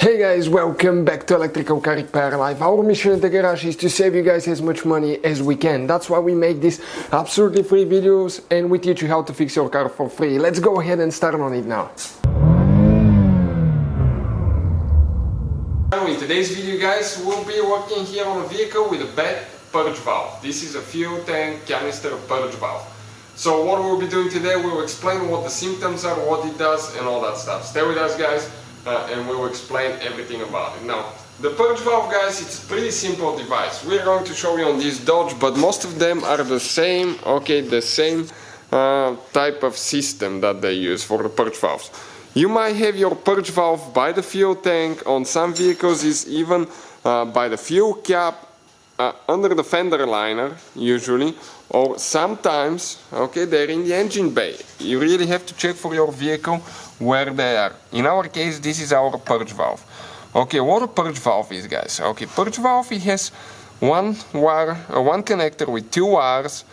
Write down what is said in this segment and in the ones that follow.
Hey guys, welcome back to Electrical Car Repair Live. Our mission at the garage is to save you guys as much money as we can. That's why we make these absolutely free videos and we teach you how to fix your car for free. Let's go ahead and start on it now. In today's video guys, we'll be working here on a vehicle with a bad purge valve. This is a fuel tank canister purge valve. So what we'll be doing today, we'll explain what the symptoms are, what it does and all that stuff. Stay with us guys. And we will explain everything about it. Now, the purge valve, guys, it's a pretty simple device. We're going to show you on this Dodge, but most of them are the same, the same type of system that they use for the purge valves. You might have your purge valve by the fuel tank, on some vehicles is even by the fuel cap, under the fender liner, usually, or sometimes, they're in the engine bay. You really have to check for your vehicle where they are. In our case, this is our purge valve. What a purge valve is, guys. Purge valve, it has one wire, one connector with two wires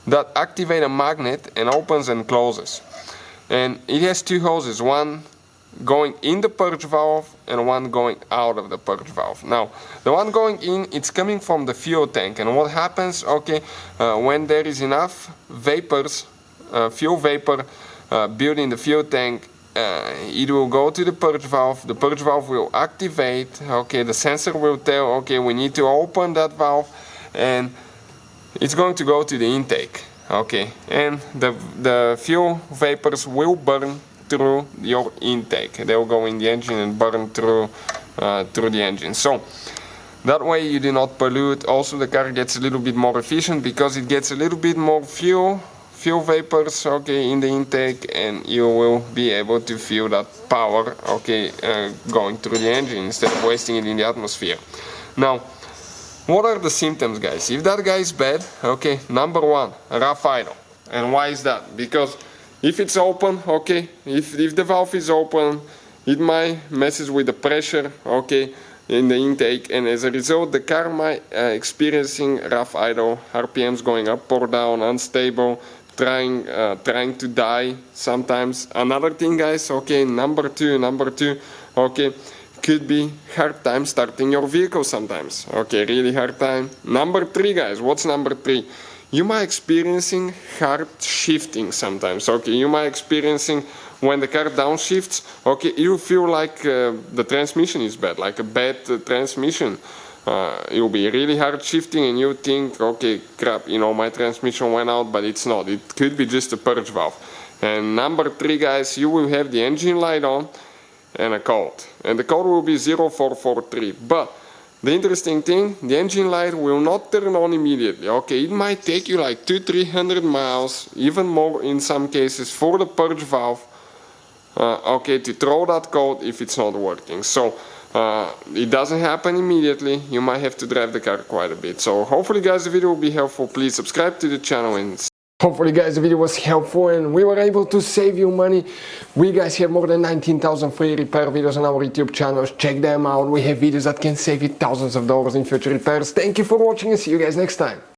that activate a magnet and opens and closes. And it has two hoses, one going in the purge valve and one going out of the purge valve. Now, the one going in, it's coming from the fuel tank, and what happens, when there is enough vapors, fuel vapor built in the fuel tank, it will go to the purge valve will activate, the sensor will tell, we need to open that valve, and it's going to go to the intake, and the fuel vapors will burn through your intake. They will go in the engine and burn through the engine. So that way you do not pollute. Also, the car gets a little bit more efficient because it gets a little bit more fuel vapors in the intake, and you will be able to feel that power going through the engine instead of wasting it in the atmosphere. Now, what are the symptoms, guys? If that guy is bad, number one, rough idle. And why is that? Because if it's open, if the valve is open, it might messes with the pressure, in the intake, and as a result the car might experiencing rough idle, RPMs going up or down, unstable, trying to die sometimes. Another thing, guys, number two, could be hard time starting your vehicle sometimes, really hard time. Number three, guys, what's number three? You might experiencing hard shifting sometimes, you might experiencing when the car downshifts, you feel like the transmission is bad, like a bad transmission. You'll be really hard shifting and you think, crap, my transmission went out, but it's not. It could be just a purge valve. And number three, guys, you will have the engine light on and a code. And the code will be 0443. But the interesting thing, the engine light will not turn on immediately. It might take you like 200-300 miles, even more in some cases, for the purge valve, to throw that code if it's not working. So it doesn't happen immediately. You might have to drive the car quite a bit. So hopefully, guys, the video will be helpful. Please subscribe to the channel, and hopefully, guys, the video was helpful and we were able to save you money. We guys have more than 19,000 free repair videos on our YouTube channels. Check them out. We have videos that can save you thousands of dollars in future repairs. Thank you for watching and see you guys next time.